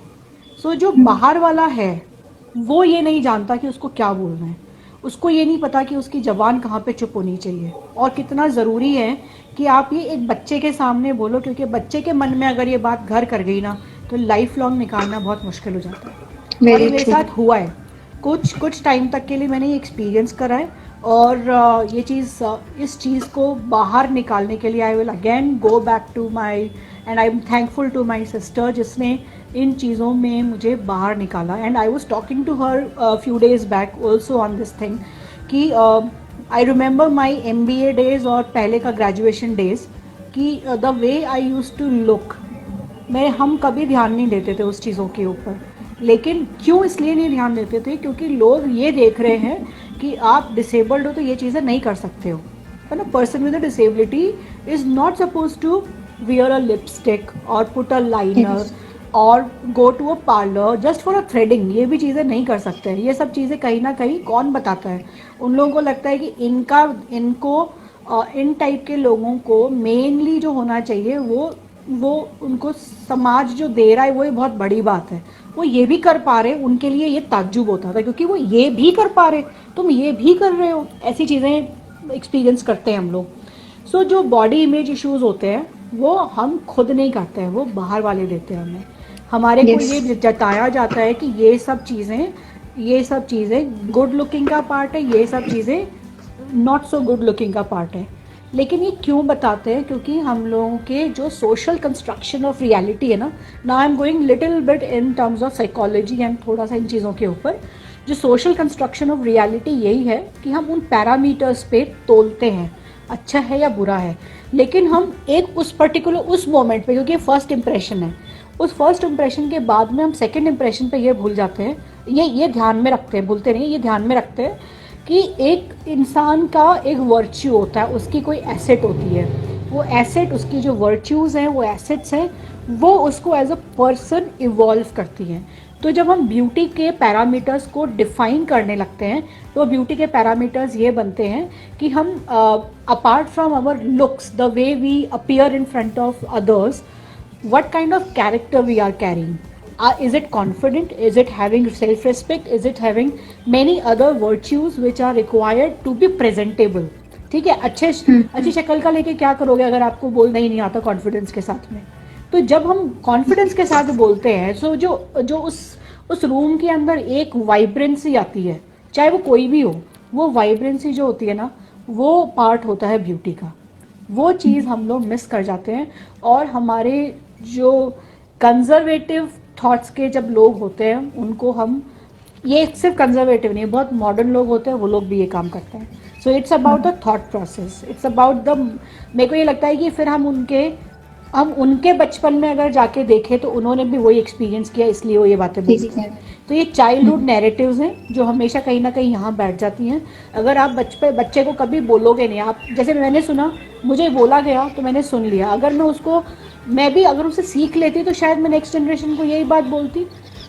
सो जो बाहर वाला है वो ये नहीं जानता कि उसको क्या बोलना है, उसको ये नहीं पता कि उसकी ज़बान कहाँ पे चुप होनी चाहिए, और कितना ज़रूरी है कि आप ये एक बच्चे के सामने बोलो, क्योंकि बच्चे के मन में अगर ये बात घर कर गई ना, तो लाइफ लॉन्ग निकालना बहुत मुश्किल हो जाता है। और ये मेरे साथ हुआ है, कुछ टाइम तक के लिए मैंने ये एक्सपीरियंस करा है। और ये चीज़, इस चीज़ को बाहर निकालने के लिए I will again go back to my, and I am thankful to my sister, जिसने इन चीज़ों में मुझे बाहर निकाला। And I was talking to her few days back also on this thing कि I remember my MBA days और पहले का ग्रेजुएशन डेज, कि the way I use to look, हम कभी ध्यान नहीं देते थे उस चीज़ों के ऊपर। लेकिन क्यों इसलिए नहीं ध्यान देते थे? क्योंकि लोग ये देख रहे हैं कि आप डिसेबल्ड हो तो ये चीज़ें नहीं कर सकते हो, है ना। Person with a disability is not suppose to wear a lipstick और पुट अ लाइनर और go to a parlour just for a threading. ये भी चीज़ें नहीं कर सकते हैं। ये सब चीज़ें कहीं ना कहीं कौन बताता है? उन लोगों को लगता है कि इन टाइप के लोगों को मेनली जो होना चाहिए वो उनको समाज जो दे रहा है वो बहुत बड़ी बात है। वो ये भी कर पा रहे, उनके लिए ये ताज्जुब होता था, क्योंकि वो ये भी कर पा रहे, तुम ये भी कर रहे हो। ऐसी चीज़ें एक्सपीरियंस करते हैं हम लोग। सो जो बॉडी इमेज इश्यूज होते हैं वो हम खुद नहीं करते हैं, वो बाहर वाले देते हैं हमें। हमारे को ये जताया जाता है कि ये सब चीज़ें गुड लुकिंग का पार्ट है, ये सब चीज़ें नॉट सो गुड लुकिंग का पार्ट है। लेकिन ये क्यों बताते हैं? क्योंकि हम लोगों के जो सोशल कंस्ट्रक्शन ऑफ रियलिटी है ना, I am going little bit in terms of psychology and थोड़ा सा इन चीज़ों के ऊपर। जो सोशल कंस्ट्रक्शन ऑफ रियलिटी यही है कि हम उन पैरामीटर्स पे तोलते हैं अच्छा है या बुरा है। लेकिन हम एक उस पर्टिकुलर उस मोमेंट पे, क्योंकि फर्स्ट इंप्रेशन है, उस फर्स्ट इंप्रेशन के बाद में हम सेकंड इंप्रेशन पे ये भूल जाते हैं, ये ध्यान में रखते हैं, भूलते नहीं, ये ध्यान में रखते हैं कि एक इंसान का एक वर्च्यू होता है, उसकी कोई एसेट होती है। वो एसेट, उसकी जो वर्च्यूज़ हैं, वो एसेट्स हैं, वो उसको एज अ पर्सन इवॉल्व करती हैं। तो जब हम ब्यूटी के पैरामीटर्स को डिफाइन करने लगते हैं तो ब्यूटी के पैरामीटर्स ये बनते हैं कि हम apart from our looks, the way we appear in front of others, what kind of character we are carrying. Is it confident? Is it having self-respect? Is it having many other virtues which are required to be presentable? ठीक है, अच्छी शक्ल का लेके क्या करोगे अगर आपको बोलना ही नहीं आता कॉन्फिडेंस के साथ में। तो जब हम कॉन्फिडेंस के साथ बोलते हैं सो जो उस रूम के अंदर एक वाइब्रेंसी आती है, चाहे वो कोई भी हो, वो वाइब्रेंसी जो होती है ना, वो पार्ट होता है ब्यूटी का। वो चीज़ हम लोग मिस कर जाते हैं और हमारे जो कंजर्वेटिव थॉट्स के जब लोग होते हैं उनको हम, ये सिर्फ कंजर्वेटिव नहीं, बहुत मॉडर्न लोग होते हैं वो लोग भी ये काम करते हैं। So it's about the thought process, it's about the, मेरे को ये लगता है कि फिर हम उनके बचपन में अगर जाके देखें तो उन्होंने भी वही एक्सपीरियंस किया, इसलिए वो ये बातें बोलते हैं। तो ये चाइल्डहुड नैरेटिव्स हैं जो हमेशा कहीं ना कहीं यहाँ बैठ जाती हैं। अगर आप बच्चे को कभी बोलोगे नहीं, आप जैसे मैंने सुना, मुझे बोला गया तो मैंने सुन लिया, अगर मैं भी अगर उसे सीख लेती तो शायद मैं नेक्स्ट जनरेशन को यही बात बोलती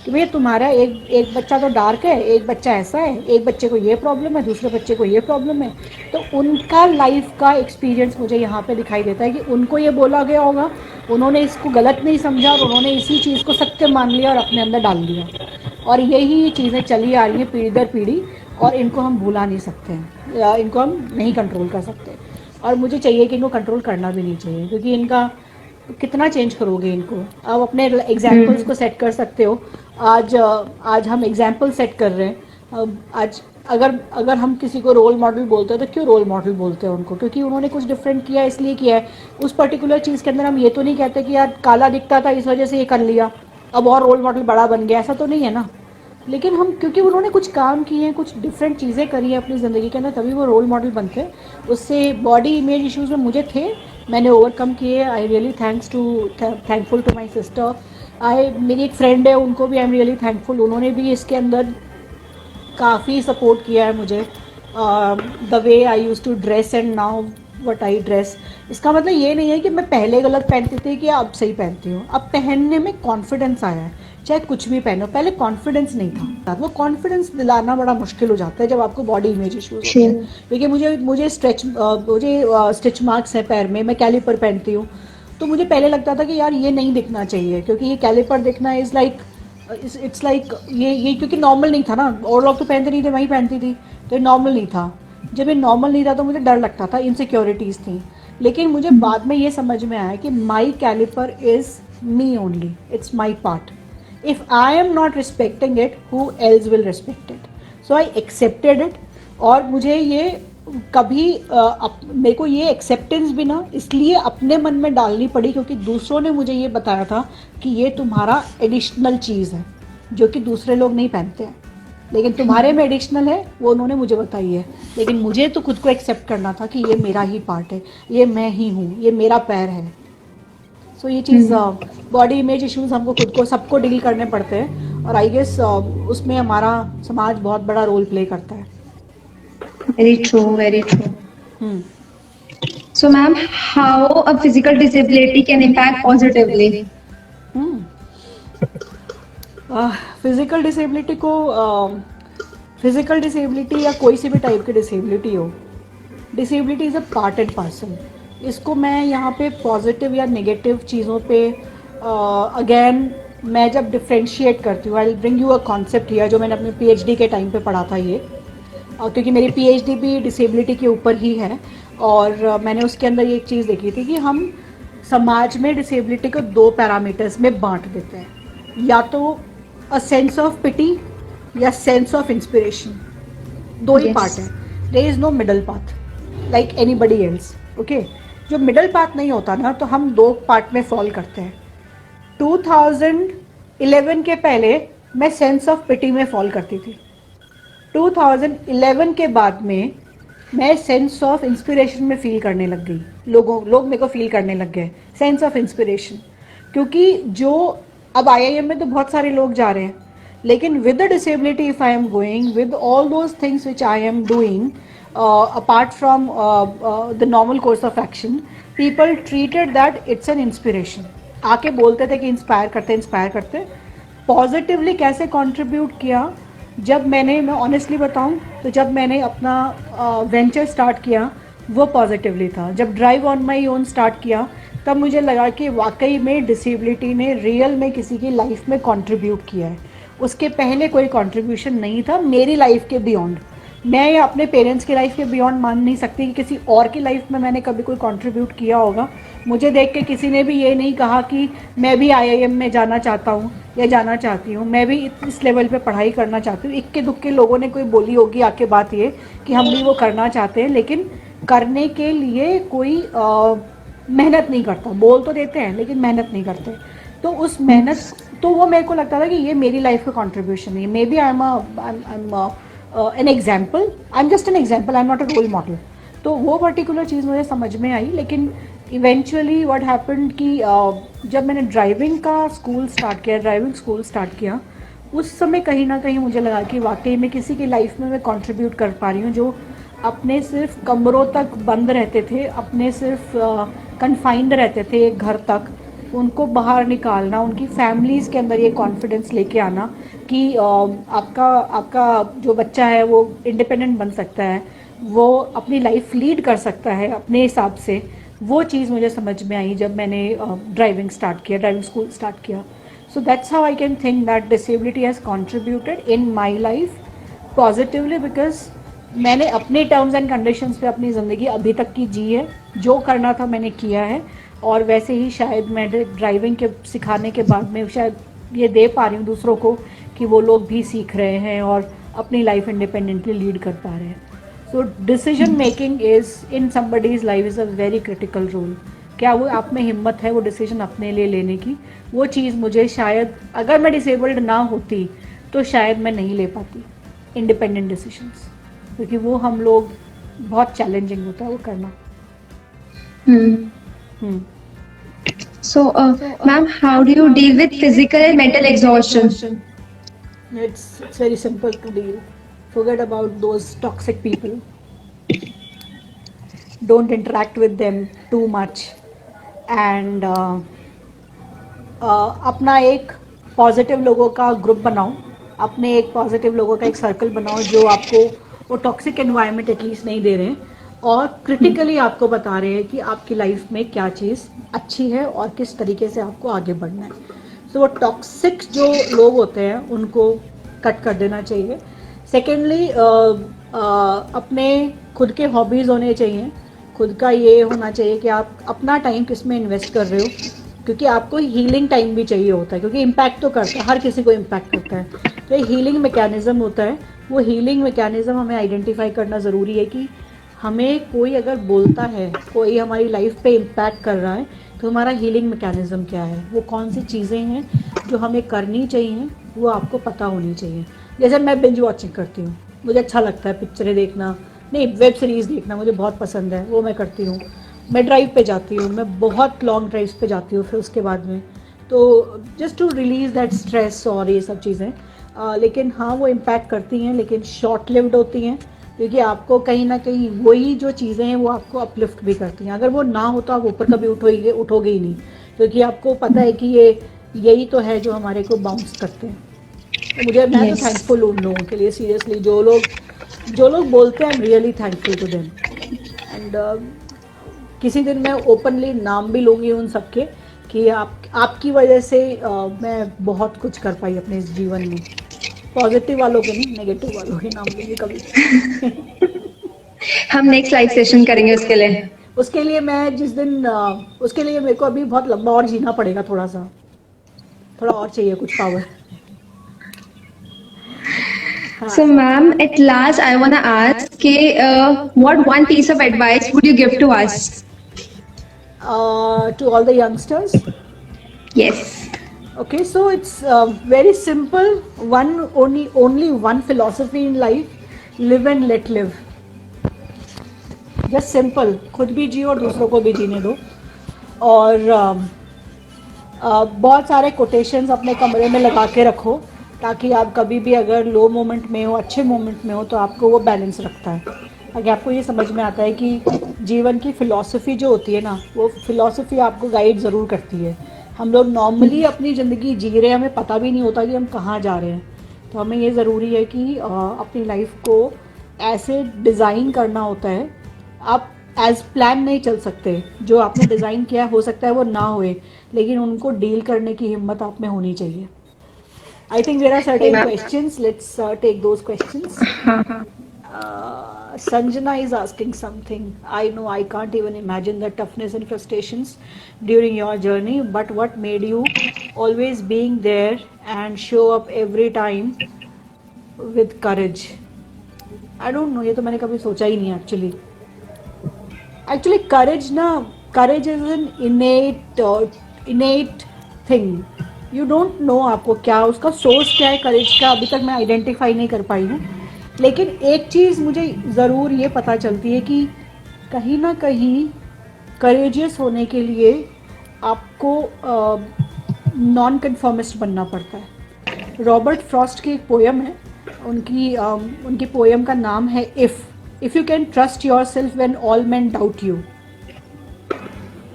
कि भैया तुम्हारा एक बच्चा तो डार्क है, एक बच्चा ऐसा है, एक बच्चे को ये प्रॉब्लम है, दूसरे बच्चे को ये प्रॉब्लम है। तो उनका लाइफ का एक्सपीरियंस मुझे यहाँ पे दिखाई देता है कि उनको ये बोला गया होगा, उन्होंने इसको गलत नहीं समझा और उन्होंने इसी चीज़ को सत्य मान लिया और अपने अंदर डाल दिया, और यही चीज़ें चली आ रही हैं पीढ़ी दर पीढ़ी, और इनको हम भुला नहीं सकते हैं, इनको हम नहीं कंट्रोल कर सकते। और मुझे चाहिए कि इनको कंट्रोल करना भी नहीं चाहिए, क्योंकि इनका कितना चेंज करोगे इनको। आप अपने एग्जाम्पल्स को सेट कर सकते हो। आज हम एग्जाम्पल सेट कर रहे हैं। आज अगर हम किसी को रोल मॉडल बोलते हैं तो क्यों रोल मॉडल बोलते हैं उनको? क्योंकि उन्होंने कुछ डिफरेंट किया, इसलिए किया है। उस पर्टिकुलर चीज़ के अंदर हम ये तो नहीं कहते कि यार काला दिखता था इस वजह से ये कर लिया, अब और रोल मॉडल बड़ा बन गया, ऐसा तो नहीं है ना। लेकिन हम, क्योंकि उन्होंने कुछ काम किए हैं, कुछ डिफरेंट चीज़ें करी हैं अपनी ज़िंदगी के अंदर, तभी वो रोल मॉडल बनते हैं। उससे बॉडी इमेज इश्यूज़ में मुझे थे, मैंने ओवरकम किए। I really thankful to my sister. मेरी एक फ्रेंड है, उनको भी आई एम रियली थैंकफुल, उन्होंने भी इसके अंदर काफ़ी सपोर्ट किया है मुझे। The way I use to dress and now what I dress. इसका मतलब ये नहीं है कि मैं पहले गलत पहनती थी कि अब सही पहनती हूँ। अब पहनने में कॉन्फिडेंस आया है, चाहे कुछ भी पहनो। पहले कॉन्फिडेंस नहीं था, वो कॉन्फिडेंस दिलाना बड़ा मुश्किल हो जाता है जब आपको बॉडी इमेज इश्यूज होते हैं। क्योंकि मुझे स्टिच मार्क्स हैं पैर में, मैं कैलिपर पहनती हूँ, तो मुझे पहले लगता था कि यार ये नहीं दिखना चाहिए, क्योंकि ये कैलिपर दिखना इज़ लाइक इट्स लाइक ये क्योंकि नॉर्मल नहीं था ना, और लोग तो पहनते नहीं थे, वही पहनती थी, तो ये नॉर्मल नहीं था। जब ये नॉर्मल नहीं था तो मुझे डर लगता था, इनसिक्योरिटीज़ थी। लेकिन मुझे बाद में ये समझ में आया कि my calliper is me only, it's my part. If I am not respecting it, who else will respect it? So I accepted it। और मुझे ये कभी मेरे को ये एक्सेप्टेंस भी ना इसलिए अपने मन में डालनी पड़ी क्योंकि दूसरों ने मुझे ये बताया था कि ये तुम्हारा एडिशनल चीज़ है जो कि दूसरे लोग नहीं पहनते हैं, लेकिन तुम्हारे में एडिशनल है, वो उन्होंने मुझे बताई है। लेकिन मुझे तो खुद को एक्सेप्ट करना था कि ये मेरा ही पार्ट है, ये मैं ही हूँ, ये मेरा पैर है। सो ये चीज़ बॉडी इमेज इश्यूज हमको खुद को सबको डील करने पड़ते हैं, और आई गेस उसमें हमारा समाज बहुत बड़ा रोल प्ले करता है। Very true, very true. So ma'am, how a physical disability can impact positively? Physical disability को फिजिकल डिसेबिलिटी या कोई सी भी टाइप की डिसेबिलिटी हो, disability is a part and parcel. इसको मैं यहाँ पे पॉजिटिव या नेगेटिव चीज़ों पे अगेन मैं जब डिफ्रेंशिएट करती हूँ, I will bring you a concept here जो मैंने अपने पीएचडी के टाइम पे पढ़ा था ये, क्योंकि मेरी पीएचडी भी डिसेबिलिटी के ऊपर ही है। और मैंने उसके अंदर ये एक चीज़ देखी थी कि हम समाज में डिसेबिलिटी को 2 पैरामीटर्स में बांट देते हैं, या तो अ सेंस ऑफ पिटी या सेंस ऑफ इंस्पिरेशन। 2 ही पार्ट है, there is no middle path like anybody else. Okay, जो मिडल पाथ नहीं होता ना, तो हम 2 पार्ट में फॉल करते हैं। 2011 के पहले मैं सेंस ऑफ पिटी में फॉल करती थी। 2011 के बाद में मैं सेंस ऑफ इंस्पिरेशन में फील करने लग गई। लोग मेरे को फील करने लग गए सेंस ऑफ इंस्पिरेशन, क्योंकि जो अब आईआईएम में तो बहुत सारे लोग जा रहे हैं, लेकिन with the disability if I am going with all those things which I am doing, apart from the normal course of action, people treated that it's an inspiration. आके बोलते थे कि इंस्पायर करते पॉजिटिवली कैसे कंट्रीब्यूट किया जब मैं honestly बताऊं तो जब मैंने अपना वेंचर स्टार्ट किया वो पॉजिटिवली था. जब drive on my own start किया तब मुझे लगा कि वाकई में डिसेबिलिटी ने रियल में किसी की लाइफ में कंट्रीब्यूट किया है. उसके पहले कोई कंट्रीब्यूशन नहीं था मेरी लाइफ के बियॉन्ड. मैं अपने पेरेंट्स की लाइफ के बियॉन्ड मान नहीं सकती कि किसी और की लाइफ में मैंने कभी कोई कंट्रीब्यूट किया होगा. मुझे देख के किसी ने भी ये नहीं कहा कि मैं भी आईआईएम में जाना चाहता हूँ या जाना चाहती हूँ, मैं भी इस लेवल पे पढ़ाई करना चाहती हूँ. इक्के दुक्के लोगों ने कोई बोली होगी आके बात ये कि हम भी वो करना चाहते हैं, लेकिन करने के लिए कोई मेहनत नहीं करता. बोल तो देते हैं लेकिन मेहनत नहीं करते. तो उस मेहनत तो वो मेरे को लगता था कि ये मेरी लाइफ का कंट्रीब्यूशन है. Maybe I am an example, I am just an example, I am not a role model. तो वो पर्टिकुलर चीज़ मुझे समझ में आई. लेकिन इवेंचुअली व्हाट हैपेंड कि जब मैंने ड्राइविंग स्कूल स्टार्ट किया उस समय कहीं ना कहीं मुझे लगा कि वाकई में किसी की लाइफ में मैं कंट्रीब्यूट कर पा रही हूँ जो अपने सिर्फ कमरों तक बंद रहते थे, अपने सिर्फ कन्फाइंड रहते थे एक घर तक, उनको बाहर निकालना, उनकी फैमिलीज़ के अंदर ये कॉन्फिडेंस लेके आना कि आपका जो बच्चा है वो इंडिपेंडेंट बन सकता है, वो अपनी लाइफ लीड कर सकता है अपने हिसाब से. वो चीज़ मुझे समझ में आई जब मैंने ड्राइविंग स्कूल स्टार्ट किया. So that's how I can think that disability has contributed in my life positively, because मैंने अपने टर्म्स एंड कंडीशंस पे अपनी ज़िंदगी अभी तक की जी है. जो करना था मैंने किया है. और वैसे ही शायद मैं ड्राइविंग के सिखाने के बाद में शायद ये दे पा रही हूँ दूसरों को कि वो लोग भी सीख रहे हैं और अपनी लाइफ इंडिपेंडेंटली लीड कर पा रहे हैं. So decision making is in somebody's life is a very critical role. क्या वो आप में हिम्मत है वो डिसीजन अपने लिए लेने की? वो चीज़ मुझे शायद अगर मैं डिसेबल्ड ना होती तो शायद मैं नहीं ले पाती इंडिपेंडेंट डिसीजंस, क्योंकि वो हम लोग बहुत चैलेंजिंग होता है वो करना. So, ma'am, how do you deal with physical and mental exhaustion? It's very simple to deal. Forget about those toxic people. Don't interact with them too much. And अपना एक पॉजिटिव लोगों का ग्रुप बनाओ, अपने एक पॉजिटिव लोगों का एक सर्कल बनाओ जो आपको वो टॉक्सिक एनवायरनमेंट एटलीस्ट नहीं दे रहे हैं और क्रिटिकली आपको बता रहे हैं कि आपकी लाइफ में क्या चीज़ अच्छी है और किस तरीके से आपको आगे बढ़ना है. सो वो टॉक्सिक जो लोग होते हैं उनको कट कर देना चाहिए. सेकेंडली अपने खुद के हॉबीज़ होने चाहिए. खुद का ये होना चाहिए कि आप अपना टाइम किस में इन्वेस्ट कर रहे हो, क्योंकि आपको हीलिंग टाइम भी चाहिए होता है, क्योंकि इम्पैक्ट तो करता है, हर किसी को इम्पैक्ट करता है. तो ये हीलिंग मैकेनिज़्म होता है. वो हीलिंग मैकेनिज़्म हमें आइडेंटिफाई करना ज़रूरी है कि हमें कोई अगर बोलता है, कोई हमारी लाइफ पे इम्पैक्ट कर रहा है, तो हमारा हीलिंग मैकेनिज़्म क्या है, वो कौन सी चीज़ें हैं जो हमें करनी चाहिए, वो आपको पता होनी चाहिए. जैसे मैं बिंज वॉचिंग करती हूँ, मुझे अच्छा लगता है पिक्चरें देखना, नहीं वेब सीरीज़ देखना मुझे बहुत पसंद है, वो मैं करती हूँ. मैं ड्राइव पे जाती हूँ, मैं बहुत लॉन्ग ड्राइव्स पे जाती हूँ फिर उसके बाद में, तो just to release that stress और ये सब चीज़ें. लेकिन हाँ वो इम्पैक्ट करती हैं, लेकिन शॉर्ट लिव्ड होती हैं, क्योंकि आपको कहीं ना कहीं वही जो चीज़ें हैं वो आपको अपलिफ्ट भी करती हैं. अगर वो ना हो तो आप ऊपर कभी उठोगे ही नहीं, क्योंकि आपको पता है कि यही तो है जो हमारे को बाउंस करते हैं. तो मैं तो थैंकफुल हूँ उन लोगों के लिए, सीरियसली जो लोग बोलते हैं, I am really thankful to them. And किसी दिन मैं ओपनली नाम भी लूँगी उन सबके कि आपकी वजह से मैं बहुत कुछ कर पाई अपने इस जीवन में. पॉजिटिव वालों के नहीं, नेगेटिव वालों के नाम लेंगे कभी. हम नेक्स्ट लाइव सेशन करेंगे उसके लिए. उसके लिए मैं जिस दिन उसके लिए मेरे को अभी बहुत लंबा और जीना पड़ेगा, थोड़ा और चाहिए कुछ power. So, ma'am, at last, I wanna ask, what one piece of advice would you give to us? To all the youngsters. Yes. Okay, so it's very simple. Only one philosophy in life: live and let live. Just simple. खुद भी जियो और दूसरों को भी जीने दो. और बहुत सारे कोटेशंस अपने कमरे में लगा के रखो, ताकि आप कभी भी अगर लो मोमेंट में हो, अच्छे मोमेंट में हो, तो आपको वो बैलेंस रखता है. अगर आपको ये समझ में आता है कि जीवन की फ़िलॉसफी जो होती है ना, वो फ़िलॉसफी आपको गाइड ज़रूर करती है। हम लोग नॉर्मली अपनी ज़िंदगी जी रहे हैं, हमें पता भी नहीं होता कि हम कहाँ जा रहे हैं। तो हमें ये ज़रूरी है कि अपनी लाइफ को ऐसे डिज़ाइन करना होता है। आप एज प्लान नहीं चल सकते। जो आपने डिज़ाइन किया हो सकता है वो ना होए, लेकिन उनको डील करने की हिम्मत आप में होनी चाहिए। आई थिंक देर आर जी certain ma'am. Questions, let's take those questions. हाँ हाँ। Sanjana is asking something. I know I can't even imagine the toughness and frustrations during your journey, but what made you always being there and show up every time with courage? I don't know, ये तो मैंने कभी सोचा ही नहीं actually. Actually, courage ना, courage is an innate thing. You don't know आपको क्या उसका सोर्स क्या है courage का, अभी तक मैं आइडेंटिफाई नहीं कर पाई हूँ. लेकिन एक चीज़ मुझे ज़रूर ये पता चलती है कि कहीं ना कहीं करेजियस होने के लिए आपको नॉन कन्फॉर्मिस्ट बनना पड़ता है. रॉबर्ट फ्रॉस्ट की एक पोयम है, उनकी पोयम का नाम है if you can trust your self when all man doubt you.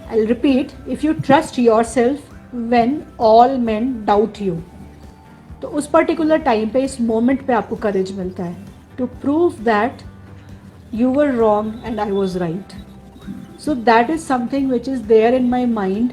I repeat, if you trust your self when all man doubt you. तो उस पर्टिकुलर टाइम पे, इस मोमेंट पे आपको करेज मिलता है to prove that you were wrong and I was right. So that is something which is there in my mind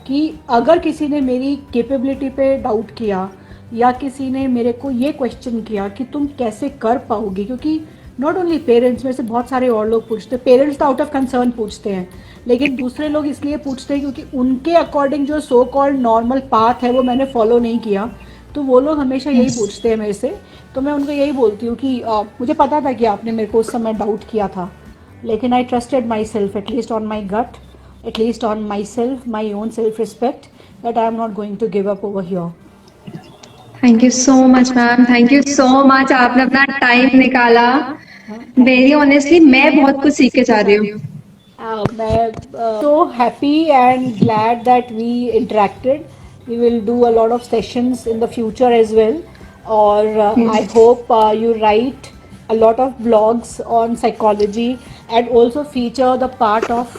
कि अगर किसी ने मेरी कैपेबिलिटी पे डाउट किया या किसी ने मेरे को ये क्वेश्चन किया कि तुम कैसे कर पाओगी, क्योंकि नॉट ओनली पेरेंट्स में से बहुत सारे और लोग पूछते हैं. पेरेंट्स तो आउट ऑफ कंसर्न पूछते हैं, लेकिन दूसरे लोग इसलिए पूछते हैं क्योंकि उनके अकॉर्डिंग जो सो कॉल्ड नॉर्मल पाथ है वो मैंने फॉलो नहीं किया. तो वो लोग हमेशा यही पूछते हैं मेरे से. तो मैं उनको यही बोलती हूँ कि मुझे पता था कि आपने मेरे को उस समय डाउट किया था, लेकिन I trusted myself, at least on my gut, at least on myself, my own self respect, that I am not going to give up over here. Thank you so much ma'am, thank you so much, आपने अपना time निकाला. Very honestly मैं बहुत कुछ सीख के जा रही हूँ. मैं so happy and glad that we interacted. We will do a lot of sessions in the future as well. Or I Yes. hope you write a lot of blogs on psychology and also feature the part of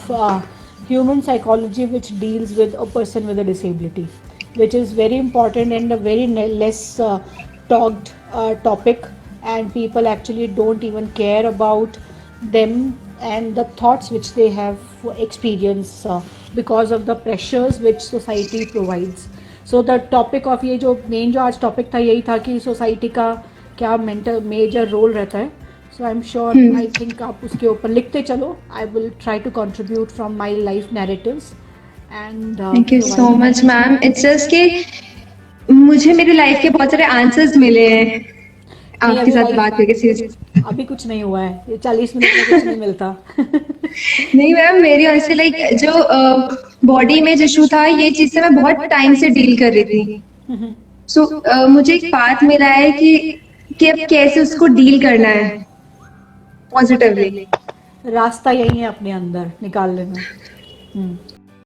human psychology which deals with a person with a disability, which is very important and a very less talked topic, and people actually don't even care about them and the thoughts which they have experienced because of the pressures which society provides. So the topic of ये जो main जो आज topic था यही था कि society का क्या मेजर रोल रहता है. So I am sure, I think आप उसके ऊपर लिखते चलो. I will try to contribute from my life narratives and thank you so much ma'am. It's just कि मुझे मेरी लाइफ के बहुत सारे आंसर्स मिले हैं आपके साथ बात करके. सीरियसली अभी कुछ नहीं हुआ है, ये 40 मिनट में कुछ नहीं मिलता. नहीं मैम, मेरी ऑनेस्टली लाइक जो बॉडी में जो इशू था, ये चीज से मैं बहुत टाइम से डील कर रही थी. सो मुझे एक पाथ मिला है कि अब कैसे उसको डील करना है पॉजिटिवली. रास्ता यही है अपने अंदर निकाल लेना.